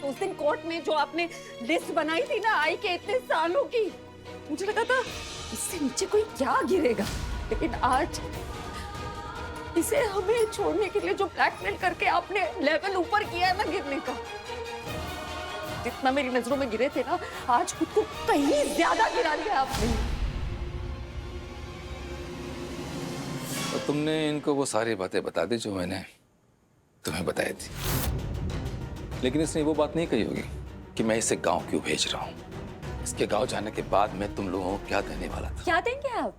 उस दिन कोर्ट में जो आपने लिस्ट बनाई थी ना आई के इतने सालों की, मुझे लगा था इससे नीचे कोई क्या गिरेगा, लेकिन आज इसे हमें छोड़ने के लिए जो ब्लैकमेल करके आपने लेवल ऊपर किया है ना गिरने का, जितना मेरी नजरों में गिरे थे ना, आज खुद को कहीं ज्यादा गिरा दिया आपने। तो तुमने इनको वो सारी बातें बता दी जो मैंने तुम्हें बताई थी, लेकिन इसने वो बात नहीं कही होगी कि मैं इसे गांव क्यों भेज रहा हूं। इसके गांव जाने के बाद मैं तुम लोगों को क्या देने वाला था। क्या देंगे आप?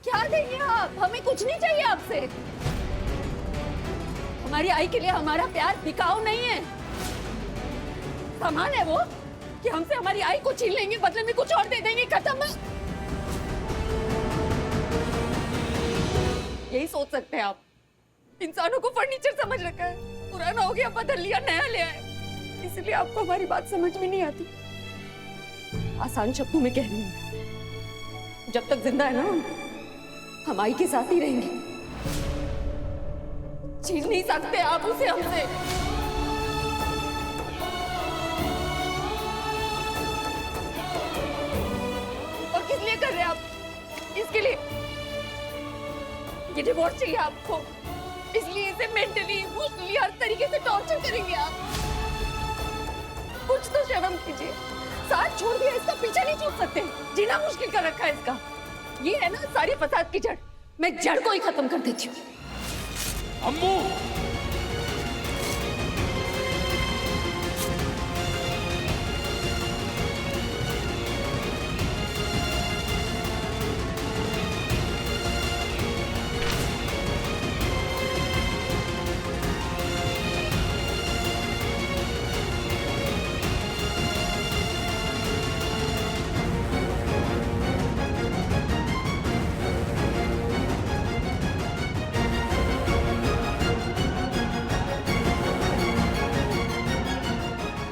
क्या देंगे आप? हमें कुछ नहीं चाहिए आपसे। हमारी आई के लिए हमारा प्यार बिकाऊ नहीं है, सामान है वो कि हमसे हमारी आई को छीन लेंगे, बदले में कुछ और दे देंगे, खत्म। यही सोच सकते हैं आप। इंसानों को फर्नीचर समझ रखा है, पुराना हो गया बदल लिया, नया ले आए, इसलिए आपको हमारी बात समझ में नहीं आती। आसान शब्दों में कह रही हूं, जब तक जिंदा है ना हम आई के साथ ही रहेंगे। छीन नहीं सकते आप उसे हमसे। और किस लिए कर रहे हैं आप? इसके लिए ये डिवोर्स चाहिए आपको, इसलिए इसे मेंटली इमोशनली हर तरीके से टॉर्चर करेंगे आप। कुछ तो शर्म कीजिए। साथ छोड़ दिया, इसका पीछा नहीं छूट सकते। जीना मुश्किल कर रखा है इसका। ये है ना सारी फसाद की जड़, मैं जड़ को ही खत्म कर देती हूँ। अम्मू!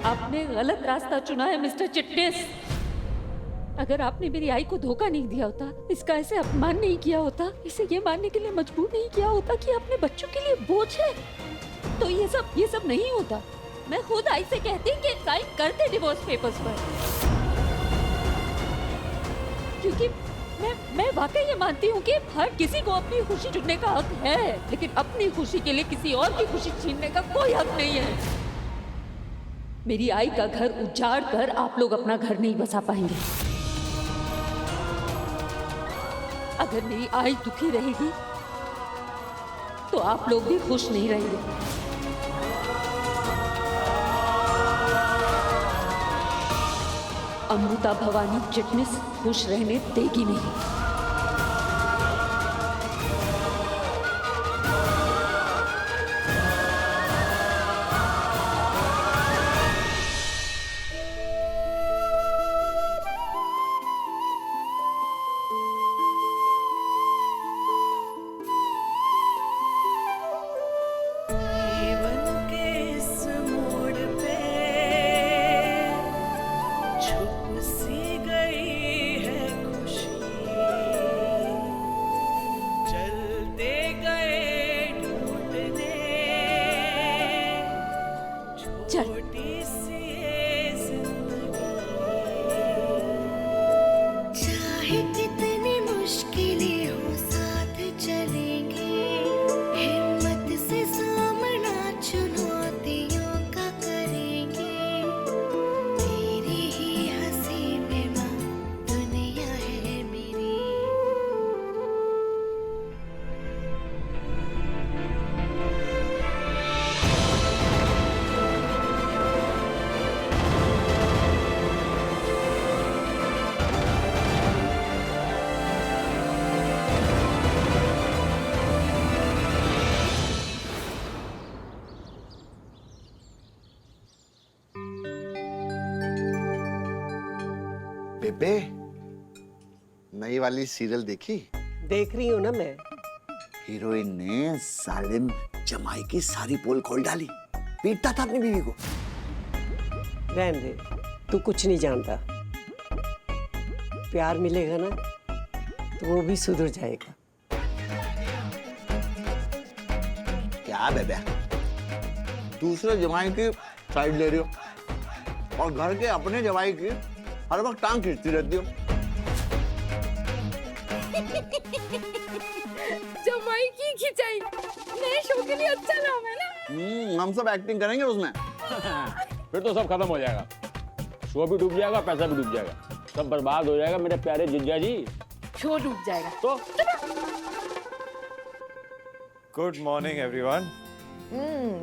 आपने गलत रास्ता चुना है मिस्टर चिटनेस। अगर आपने मेरी आई को धोखा नहीं दिया होता, इसका ऐसे अपमान नहीं किया होता, इसे ये मानने के लिए मजबूर नहीं किया होता कि अपने बच्चों के लिए बोझ है, तो ये सब नहीं होता। मैं खुद आई से कहती कि साइन करते डिवोर्स पेपर्स पर, क्योंकि मैं वाकई ये मानती हूँ कि हर किसी को अपनी खुशी चुनने का हक है, लेकिन अपनी खुशी के लिए किसी और की खुशी छीनने का कोई हक नहीं है। मेरी आई का घर उजाड़ कर आप लोग अपना घर नहीं बसा पाएंगे। अगर मेरी आई दुखी रहेगी तो आप लोग भी खुश नहीं रहेंगे। अमृता भवानी चिटनिस खुश रहने देगी नहीं। चाहे कितनी मुश्किलें हो साथ चलेंगे, हिम्मत से सामना चुनौतियों का करेंगे। तेरी ही हंसी में माँ दुनिया है मेरी। बेबे, नई वाली सीरियल देखी? देख रही हूँ ना मैं। हीरोइन ने सालिम जमाई की सारी पोल खोल डाली, पीटता था अपनी बीवी को। रहने दे, तू कुछ नहीं जानता। प्यार मिलेगा ना तो वो भी सुधर जाएगा। क्या बेबे, दूसरे जमाई की साइड ले रही हो और घर के अपने जवाई की हर वक्त टांग खींचती रहती हो। जमाई की खिंचाई नए शो के लिए अच्छा नाम है ना। हम सब एक्टिंग करेंगे उसमें। फिर तो सब खत्म हो जाएगा, शो भी डूब जाएगा, पैसा भी डूब जाएगा, सब बर्बाद हो जाएगा मेरे प्यारे जीजा जी। शो डूब जाएगा तो good morning everyone.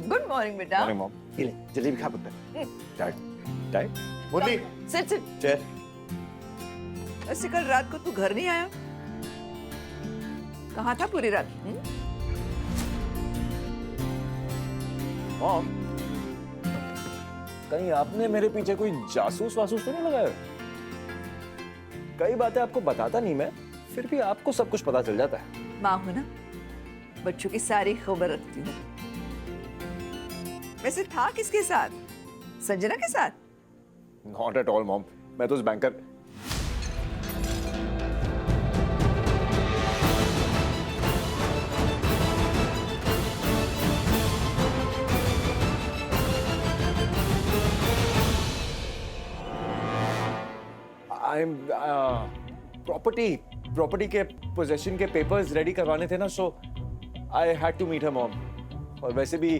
Good morning बेटा। Morning mom. ये ले जलेबी खा पुत्र। Tight tight. Murali sit sit. Chair. ऐसे कल रात को तू घर नहीं आया? कहाँ था पूरी रात? मॉम, कहीं आपने मेरे पीछे कोई जासूस वासूस तो नहीं लगाया? कई बातें आपको बताता नहीं मैं, फिर भी आपको सब कुछ पता चल जाता है। माँ हो ना, बच्चों की सारी खबर रखती हूँ। वैसे था किसके साथ? संजना के साथ? नॉट एट ऑल मॉम, मैं तो उस बैंकर प्रॉपर्टी के पोजेशन के पेपर्स रेडी करवाने थे ना, so I had to meet her mom. और वैसे भी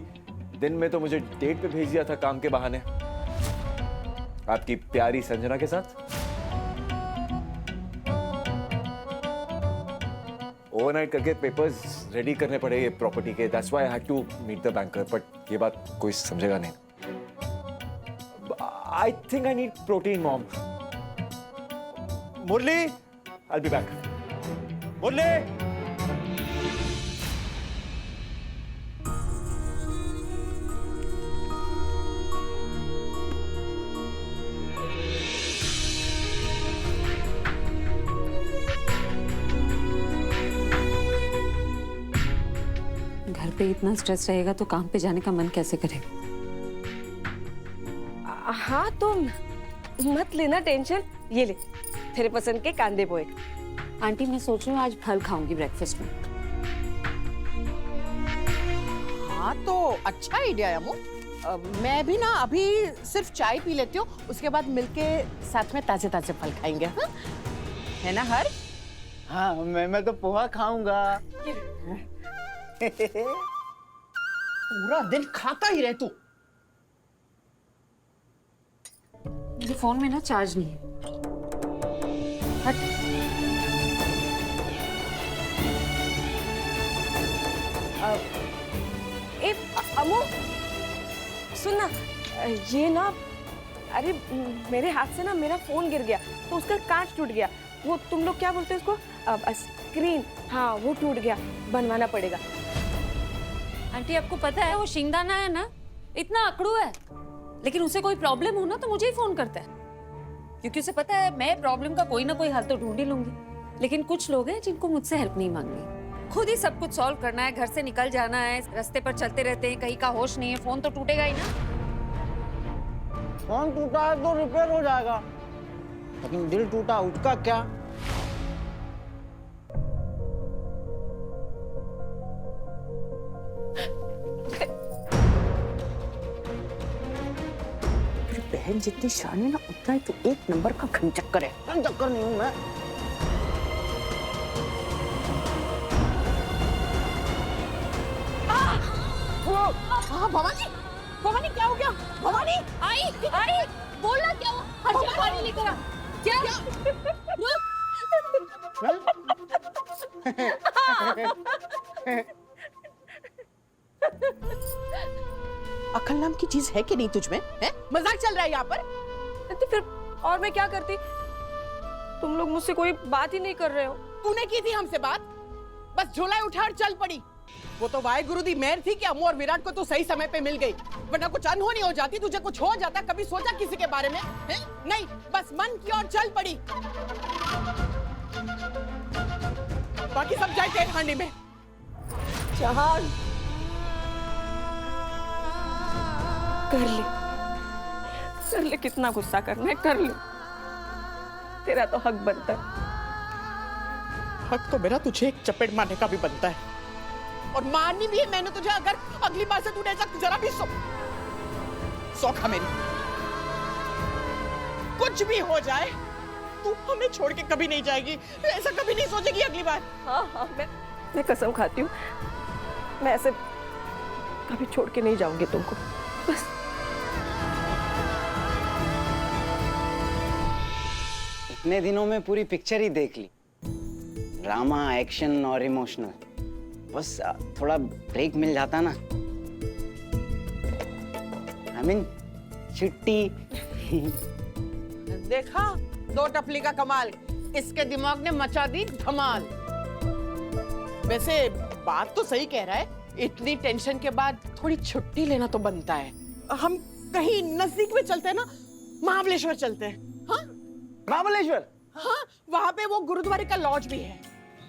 दिन में तो मुझे डेट पे भेज दिया था काम के बहाने, आपकी प्यारी संजना के साथ। ओवरनाइट करके पेपर्स रेडी करने पड़े ये प्रॉपर्टी के, that's why I had to meet the banker. But ये बात कोई समझेगा नहीं। I think I need protein mom. Murli, I'll be back. Murli! घर पे इतना स्ट्रेस रहेगा तो काम पे जाने का मन कैसे करेगा? हाँ तो मत लेना टेंशन, ये ले तेरे पसंद के कांदे पोहे। आंटी मैं सोच रही हूँ आज फल खाऊंगी ब्रेकफास्ट में। हाँ तो अच्छा आइडिया है अमू। मैं भी ना अभी सिर्फ चाय पी लेती हूँ, उसके बाद मिलके साथ में ताजे ताजे फल खाएंगे। हाँ? है ना हर? हाँ मैं तो पोहा खाऊंगा। पूरा दिन खाता ही रह तू। मेरे फोन में ना चार्ज नहीं है। हट। अमू सुन ना, ये ना, अरे मेरे हाथ से ना मेरा फोन गिर गया तो उसका कांच टूट गया। वो तुम लोग क्या बोलते हैं उसको? स्क्रीन, हाँ वो टूट गया, बनवाना पड़ेगा। आंटी आपको पता है वो शिंगदाना है ना, इतना अकड़ू है, लेकिन उसे कोई प्रॉब्लम हो ना तो मुझे ही फोन करता है, क्योंकि उसे पता है मैं प्रॉब्लम का कोई ना कोई हल तो ढूंढ ही लूंगी। लेकिन कुछ लोग हैं जिनको मुझसे हेल्प नहीं मांगनी, खुद ही सब कुछ सॉल्व करना है, घर से निकल जाना है, रास्ते पर चलते रहते हैं, कहीं का होश नहीं है, फोन तो टूटेगा ही ना। फोन टूटा है तो रिपेयर हो जाएगा, लेकिन दिल टूटा उसका क्या? बहन जितनी शान है ना उतना ही तो एक नंबर का घनचक्कर है। घनचक्कर नहीं हूं मैं। हाँ भवानी, भवानी क्या हो गया? भवानी आई बोलना क्या हुआ? हर्षित पानी लेकर आ। क्या? अकल नाम की चीज है कि नहीं तुझ में? है? मजाक चल रहा है यहाँ पर? तो फिर और मैं क्या करती? तुम लोग मुझसे कोई बात ही नहीं कर रहे हो। तूने की थी हमसे बात? बस झोला उठा और चल पड़ी। वो तो वाहेगुरु दी मेहर थी कि अमू और विराट को तो सही समय पे मिल गई, वरना कुछ अनहोनी हो जाती, तुझे कुछ हो जाता। कभी सोचा किसी के बारे में? है? नहीं, बस मन की और चल पड़ी। बाकी सब जाए तेरे हांडी में। जहान कर ले, कितना गुस्सा करना है कर ले, तेरा तो हक बनता है। हक तो मेरा तुझे एक चपेट मारने का भी बनता है, और मारनी भी है मैंने तुझे, अगर अगली बार से तूने ऐसा जरा भी सौखा मेरी। कुछ भी हो जाए तू हमें छोड़ के कभी नहीं जाएगी, ऐसा कभी नहीं सोचेगी अगली बार। हाँ हाँ, मैं कसम खाती हूँ, मैं ऐसे कभी छोड़ के नहीं जाऊंगी तुमको, बस। इतने दिनों में पूरी पिक्चर ही देख ली, ड्रामा, एक्शन और इमोशनल। बस थोड़ा ब्रेक मिल जाता ना। I mean, चिट्टी। देखा दो टपली का कमाल, इसके दिमाग ने मचा दी धमाल। वैसे बात तो सही कह रहा है, इतनी टेंशन के बाद थोड़ी छुट्टी लेना तो बनता है। हम कहीं नजदीक में चलते हैं ना, महाबलेश्वर चलते हैं। हाँ महाबलेश्वर? हाँ, वहाँ पे वो गुरुद्वारे का लॉज भी है।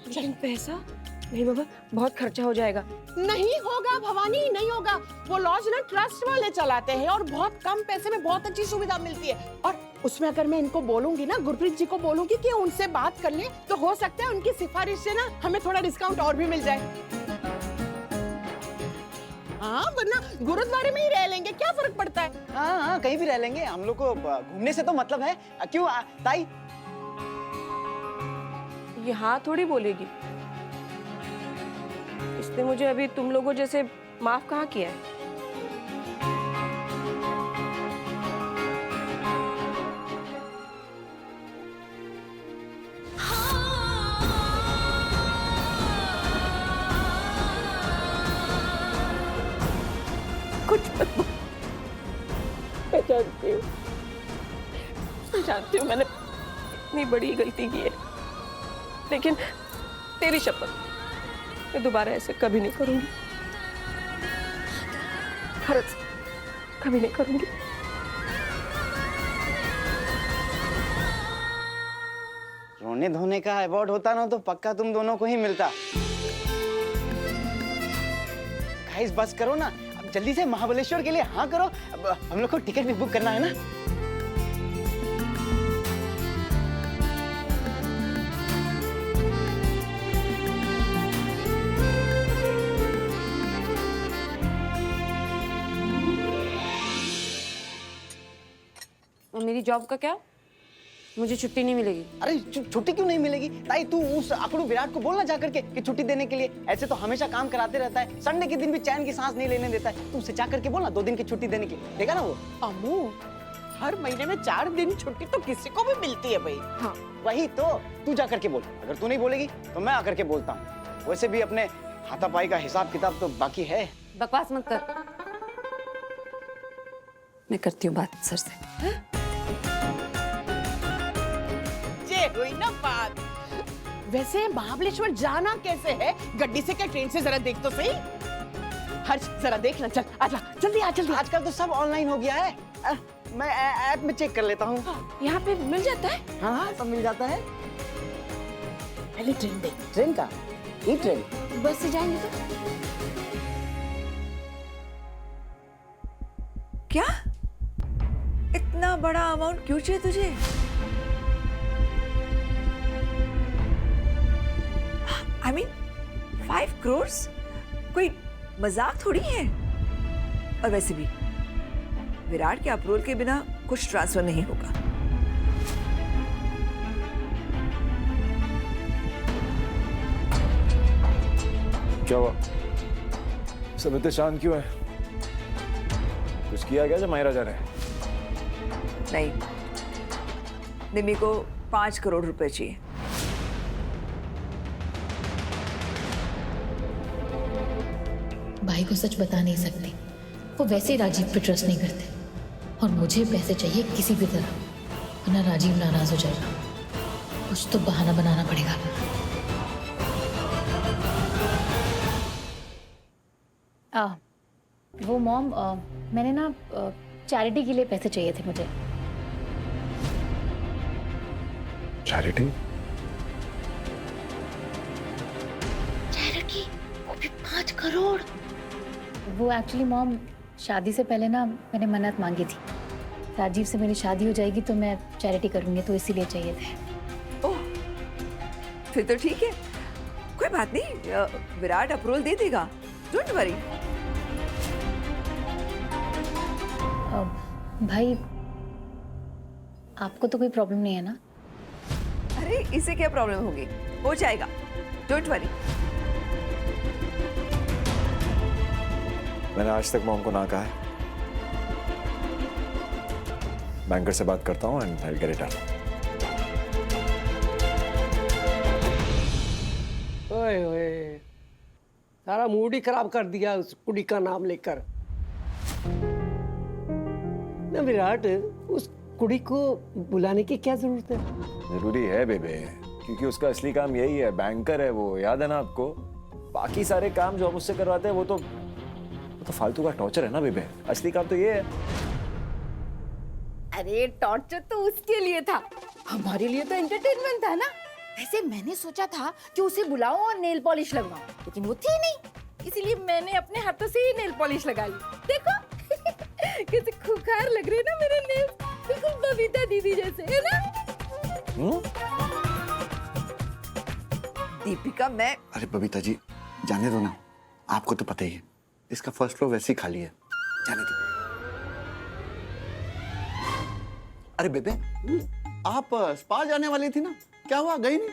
लेकिन पैसा नहीं बाबा, बहुत खर्चा हो जाएगा। नहीं होगा भवानी, नहीं होगा। वो लॉज ना ट्रस्ट वाले चलाते हैं और बहुत कम पैसे में बहुत अच्छी सुविधा मिलती है। और उसमें अगर मैं इनको बोलूंगी ना, गुरप्रीत जी को बोलूंगी कि उनसे बात कर ले, तो हो सकता है उनकी सिफारिश से ना हमें थोड़ा डिस्काउंट और भी मिल जाए। हाँ, वरना गुरुद्वारे में ही रह लेंगे, क्या फर्क पड़ता है। हाँ हाँ, कहीं भी रह लेंगे, हम लोग को घूमने से तो मतलब है। क्यों ताई? ये हाँ थोड़ी बोलेगी, इसने मुझे अभी तुम लोगों जैसे माफ कहाँ किया है। कुछ मत बोल। मैं जानती हूँ मैंने इतनी बड़ी गलती की है, लेकिन तेरी शपथ, मैं दोबारा ऐसे कभी नहीं करूंगी। खरच कभी नहीं करूंगी। रोने धोने का अवार्ड होता ना तो पक्का तुम दोनों को ही मिलता। गाइस बस करो ना, अब जल्दी से महाबलेश्वर के लिए हाँ करो। अब हम लोग को टिकट भी बुक करना है ना। और मेरी जॉब का क्या? मुझे छुट्टी नहीं मिलेगी। अरे छुट्टी क्यों नहीं मिलेगी? ताई तू उस अकड़ू विराट को बोलना जाकर के कि छुट्टी देने के लिए। ऐसे तो हमेशा काम कराते रहता है, संडे के दिन भी चैन की सांस नहीं लेने देता है। तू उसे जाकर के बोलना 2 दिन की छुट्टी देने के लिए, देगा ना वो। अम्मू, हर महीने में 4 दिन छुट्टी तो किसी को भी मिलती है भाई। हाँ वही तो, तू जाकर के बोल। अगर तू नहीं बोलेगी तो मैं आकर के बोलता हूँ। वैसे भी अपने हाथापाई का हिसाब किताब तो बाकी है। बकवास मत कर। मैं करती हूँ बात सर से। ये हुई ना बात। वैसे महाबलेश्वर जाना कैसे है? गड्डी से क्या ट्रेन से? जरा देख तो सही। हर्ष जरा देख ना, चल आजा, जल्दी आ जल्दी। आजकल तो सब ऑनलाइन हो गया है। मैं ऐप में चेक कर लेता हूँ। यहाँ पे मिल जाता है? हाँ सब मिल जाता है। पहले ट्रेन देख। ट्रेन का? ई ट्रेन? बस से जाएंगे तो? क्या? इतना बड़ा अमाउंट क्यों चाहिए तुझे? I mean, 5 करोड़ कोई मजाक थोड़ी है। और वैसे भी विराट के अप्रूवल के बिना कुछ ट्रांसफर नहीं होगा। क्या हुआ? सब इतने शांत क्यों है? कुछ किया क्या जमाई राजा ने? नहीं, निमी को 5 करोड़ रुपए चाहिए। भाई को सच बता नहीं सकती, वो वैसे ही राजीव पे ट्रस्ट नहीं करते, और मुझे पैसे चाहिए किसी भी तरह, वरना राजीव नाराज हो जाएगा। कुछ तो बहाना बनाना पड़ेगा। वो मॉम, मैंने ना चैरिटी के लिए पैसे चाहिए थे मुझे। चैरिटी? चैरिटी? वो भी 5 करोड़? वो एक्चुअली मॉम, शादी से पहले ना मैंने मन्नत मांगी थी, राजीव से मेरी शादी हो जाएगी तो मैं चैरिटी करूंगी, तो इसीलिए चाहिए थे। ओह, फिर तो ठीक है, कोई बात नहीं, विराट अप्रूवल दे देगा, डोंट वरी। भाई आपको तो कोई प्रॉब्लम नहीं है ना? अरे इसे क्या प्रॉब्लम होगी, हो जाएगा, डोंट वरी। मैंने आज तक मॉम को ना कहा है। बैंकर से बात करता हूँ and I will get it done. ओए ओए, सारा मूड ही खराब कर दिया उस कुड़ी का नाम लेकर। ना विराट, उस कुड़ी को बुलाने की क्या जरूरत है? जरूरी है बेबे, क्योंकि उसका असली काम यही है, बैंकर है वो, याद है ना आपको? बाकी सारे काम जो हम उससे करवाते हैं वो तो फालतू का टॉर्चर है ना बेबे, असली काम तो ये है। अरे टॉर्चर तो उसके लिए था, हमारे लिए तो एंटरटेनमेंट था ना। वैसे मैंने सोचा था कि उसे बुलाऊं और नेल पॉलिश लगवाऊं, लेकिन वो थी नहीं, इसीलिए मैंने अपने हाथों से ही नेल पॉलिश लगा ली। देखो कैसे खूंखार लग रहे हैं ना मेरे नेल, बिल्कुल बबीता दीदी जैसे, है ना? दीपिका मैं। अरे बबीता जी जाने दो ना, आपको तो पता ही है इसका फर्स्ट फ्लोर वैसे ही खाली है, जाने दो। अरे बेबे आप स्पा जाने वाली थी ना, क्या हुआ, गई नहीं?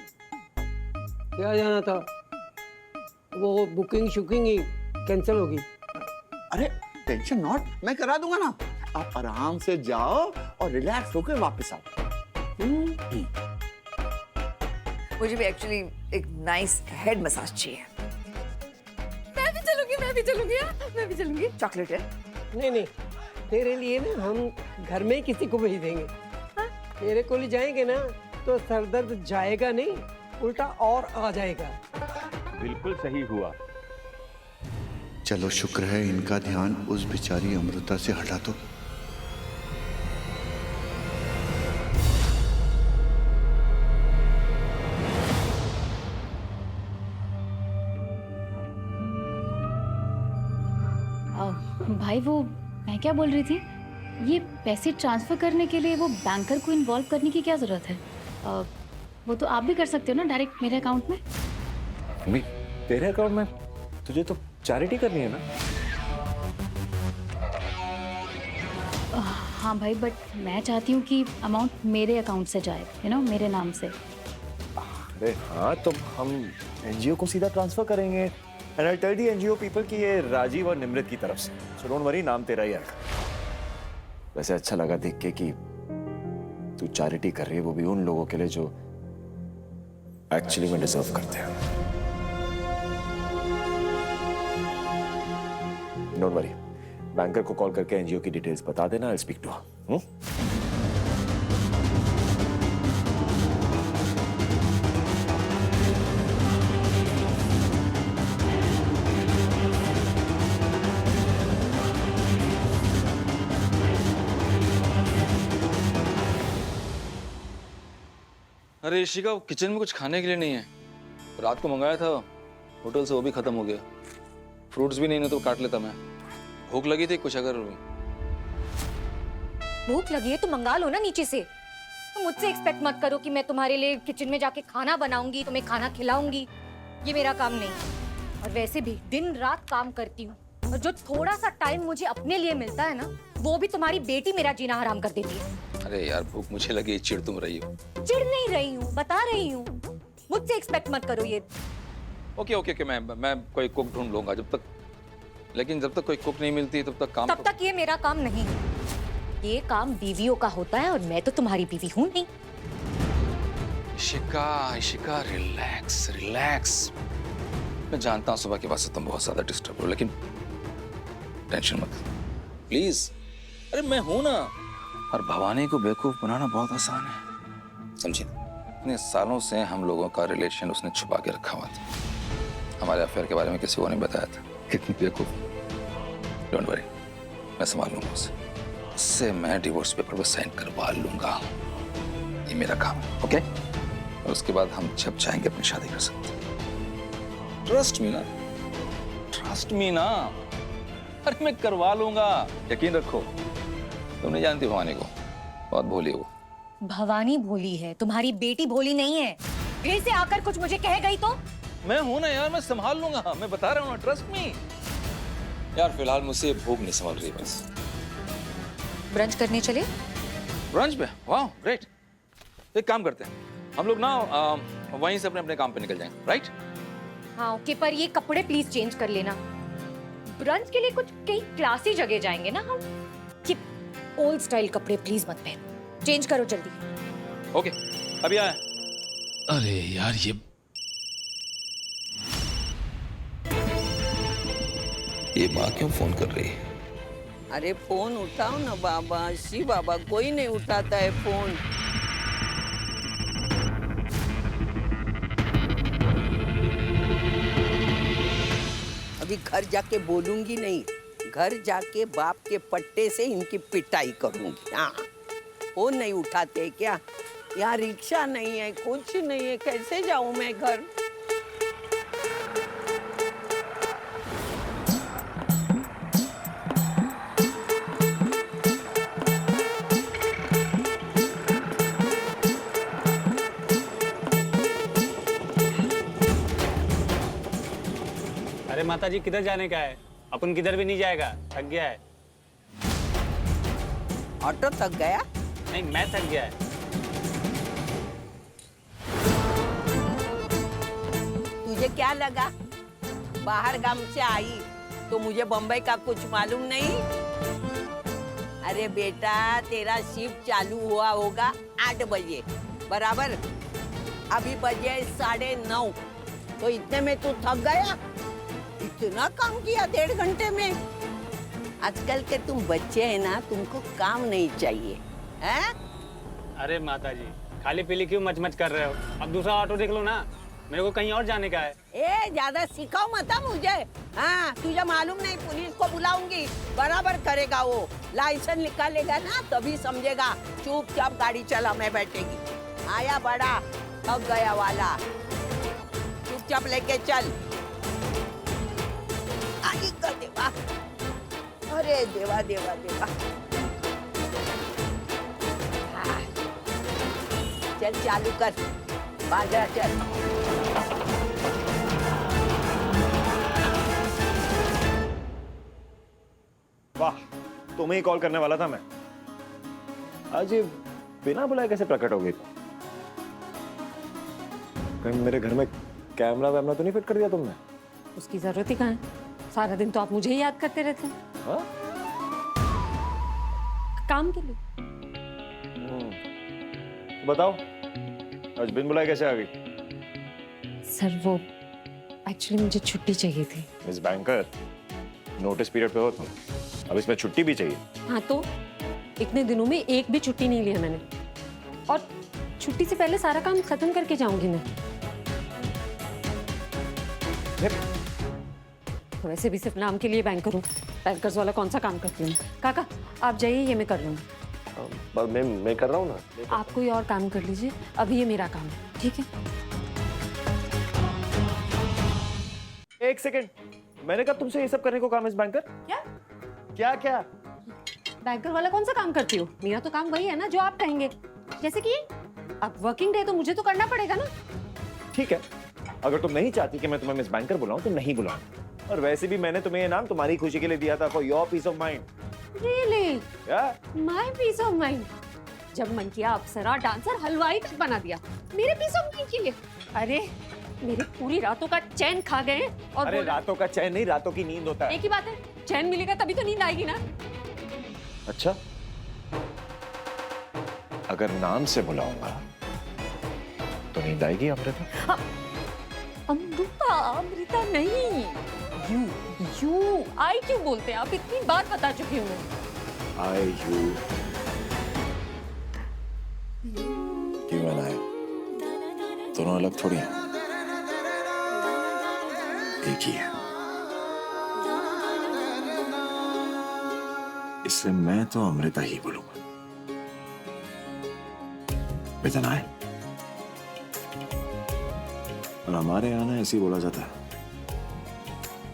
क्या जाना था, वो बुकिंग शुकिंग ही कैंसिल होगी। अरे टेंशन नॉट, मैं करा दूंगा ना, आप आराम से जाओ और रिलैक्स होकर वापस आओ। मुझे भी एक्चुअली एक नाइस हेड मसाज चाहिए। मैं भी चलूंगी, मैं भी चलूंगी, मैं भी चलूंगी। चॉकलेट है? नहीं नहीं, तेरे लिए ना हम घर में ही किसी को भेज देंगे। मेरे को ले जाएंगे ना तो सरदर्द जाएगा नहीं, उल्टा और आ जाएगा। बिल्कुल सही हुआ। चलो शुक्र है इनका ध्यान उस बेचारी अमृता से हटा तो। भाई वो मैं क्या बोल रही थी, ये पैसे ट्रांसफर करने के लिए वो बैंकर को इन्वॉल्व करने की क्या जरूरत है? वो तो आप भी कर सकते हो ना डायरेक्ट मेरे अकाउंट में। मम्मी तेरे अकाउंट में? तुझे तो चैरिटी करनी है ना। हाँ भाई, बट मैं चाहती हूँ कि अमाउंट मेरे अकाउंट से जाए, मेरे नाम से। अरे हाँ, तो हम एनजीओ को सीधा ट्रांसफर करेंगे। And I tell the NGO people कि ये राजीव और निमृत की तरफ से, सो डोंट वरी, नाम तेरा ही आएगा। वैसे अच्छा लगा देख के कि तू चैरिटी कर रही है, वो भी उन लोगों के लिए जो एक्चुअली में डिजर्व करते हैं। डोंट वरी, बैंकर को कॉल करके एनजीओ की डिटेल्स बता देना, आई स्पीक टू हर। अरे ऋषिका, किचन में कुछ खाने के लिए नहीं है, रात को मंगाया था होटल से, वो भी खत्म हो गया। फ्रूट्स भी नहीं ना तो काट लेता मैं। भूख लगी थी कुछ, अगर भूख लगी है तो मंगा लो ना नीचे से। तो मुझसे एक्सपेक्ट मत करो कि मैं तुम्हारे लिए किचन में जाके खाना बनाऊंगी, तुम्हें खाना खिलाऊंगी, ये मेरा काम नहीं। और वैसे भी दिन रात काम करती हूँ, और जो थोड़ा सा टाइम मुझे अपने लिए मिलता है ना, वो भी तुम्हारी बेटी मेरा जीना हराम कर देती है। अरे यार भूख मुझे लगी, चिढ़ तुम रही हो। चिढ़ नहीं रही हूँ, बता रही हूँ, मुझसे एक्सपेक्ट मत करो ये। ओके ओके ओके, मैं कोई कुक ढूंढ लूंगा जब तक, लेकिन जब तक कोई कुक नहीं मिलती तब तक ये मेरा काम नहीं है। ये काम बीवियों का होता है, और मैं तो तुम्हारी बीवी हूँ नहीं। Ishika relax relax. मैं जानता हूँ सुबह के बाद से तुम बहुत ज्यादा डिस्टर्ब हो, लेकिन टेंशन मत प्लीज। अरे मैं हूं ना। और भवानी को बेवकूफ बनाना बहुत आसान है, समझे? इतने सालों से हम लोगों का रिलेशन उसने छुपा के रखा हुआ था, हमारे अफेयर के बारे में किसी को नहीं बताया था। कितनी बेवकूफ। डोंट वरी, मैं संभाल लूंगा उसे। उससे मैं डिवोर्स पेपर पर साइन करवा लूंगा, ये मेरा काम है। ओके? और उसके बाद हम जब चाहेंगे अपनी शादी कर सकते हैं। ट्रस्ट मी ना। अरे मैं करवा लूंगा, यकीन रखो। तुम नहीं जानती भवानी को, बहुत भोली वो। भवानी भोली है, तुम्हारी बेटी भोली नहीं है। फिर से आकर कुछ मुझे कह गई तो? मैं हूं ना यार, मैं संभाल लूंगा, मैं बता रहा हूँ ना, ट्रस्ट मी। यार फिलहाल मुझसे भूख नहीं संभाल रही बस। ब्रंच करने चले? ब्रंच पे? वाह ग्रेट। एक काम करते हैं, हम लोग ना वहीं से अपने अपने काम पे निकल जाएंगे, राइट? हाँ ओके, पर ये कपड़े प्लीज चेंज कर लेना। ब्रंच के लिए कुछ कहीं क्लासी जगह जाएंगे ना हम। कि ओल्ड स्टाइल कपड़े प्लीज मत पहन, चेंज करो जल्दी। ओके, अभी आया। अरे यार ये माँ क्यों फोन कर रही है? अरे फोन उठाओ ना बाबा। शी बाबा, कोई नहीं उठाता है फोन। अभी घर जाके बोलूंगी नहीं, घर जाके बाप के पट्टे से इनकी पिटाई करूंगी। हाँ, फोन नहीं उठाते क्या? यहाँ रिक्शा नहीं है, कुछ नहीं है, कैसे जाऊं मैं घर? अरे माता जी, किधर जाने का है? अपन किधर भी नहीं जाएगा, थक गया है। ऑटो थक गया? नहीं, मैं थक गया है। तुझे क्या लगा बाहर गांव से आई तो मुझे बम्बई का कुछ मालूम नहीं? अरे बेटा, तेरा शिफ्ट चालू हुआ होगा 8 बजे बराबर। अभी बजे 9:30, तो इतने में तू थक गया? इतना काम किया 1.5 घंटे में? आजकल के तुम बच्चे हैं ना, तुमको काम नहीं चाहिए हैं? अरे माता जी, खाली पीली क्यों मचमच कर रहे हो? अब दूसरा ऑटो देख लो ना, मेरे को कहीं और जाने का है। ए, ज्यादा सिखाओ मत मुझे। हाँ, तुझे मालूम नहीं, पुलिस को बुलाऊंगी, बराबर करेगा वो। लाइसेंस निकालेगा ना तभी समझेगा। चुपचाप गाड़ी चला, मैं बैठेगी। आया बड़ा, थक गया वाला, चुपचाप लेके चल। आई कर देवा। अरे देवा देवा देवा। हाँ। चल चालू कर, बाजार चल। वाह, तुम्हें ही कॉल करने वाला था मैं। आज ये बिना बुलाए कैसे प्रकट हो गई? कहीं मेरे घर में कैमरा वैमरा तो नहीं फिट कर दिया तुमने? उसकी जरूरत ही कहाँ है? सारा दिन तो आप मुझे ही याद करते रहते हैं। हाँ? काम के लिए। बताओ, आज बिन बुलाए कैसे आ गई? सर वो एक्चुअली मुझे छुट्टी चाहिए थी। मिस बैंकर, नोटिस पीरियड पे हो तुम, अब इसमें छुट्टी भी चाहिए? हाँ तो इतने दिनों में एक भी छुट्टी नहीं लिया मैंने, और छुट्टी से पहले सारा काम खत्म करके जाऊंगी मैं। वैसे भी सिर्फ नाम के लिए बैंकर हूँ, बैंकर्स वाला कौन सा काम करती हूँ। काका आप जाइए, ये मैं कर लूँगी। पर मैं कर रहा हूँ ना। आप कोई और काम कर लीजिए, अभी ये मेरा काम है, ठीक है? एक सेकंड, मैंने कहा तुमसे ये सब करने को काम इस बैंकर? क्या क्या क्या? बैंकर वाला कौन सा काम करती हो? मेरा तो काम वही है ना जो आप कहेंगे। जैसे कि अब वर्किंग डे तो मुझे तो करना पड़ेगा ना। ठीक है, अगर तुम नहीं चाहती कि मैं तुम्हें मिस बैंकर बुलाऊं तो नहीं बुलाऊं। और वैसे भी मैंने तुम्हें ये नाम तुम्हारी खुशी के लिए दिया था, for your peace of mind. Really? My peace of mind? जब मन किया अप्सरा, डांसर, हलवाई तक बना दिया मेरे पीस ऑफ माइंड के लिए। अरे मेरी पूरी रातों का चैन खा गए। और अरे रातों का चैन नहीं, रातों की नींद होता है। एक ही बात है, चैन मिलेगा तभी तो नींद आएगी ना। अच्छा, अगर नाम से बुलाऊंगा तो नींद आएगी अमृता? अमृता, अमृता नहीं, यू आई क्यों बोलते हैं आप? इतनी बार बता चुकी हूँ मैं। आई यू क्यों बनाए? दोनों अलग थोड़ी हैं, एक ही है। इसलिए मैं तो अमृता ही बोलूंगा। वेदना है, और हमारे यहाँ ना ऐसे ही बोला जाता है।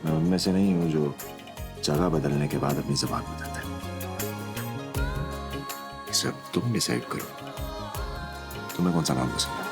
मैं उनमें से नहीं हूं जो जगह बदलने के बाद अपनी जबान बदलता है। सब तुम डिसाइड करो, तुम्हें कौन सा नाम पसंद है?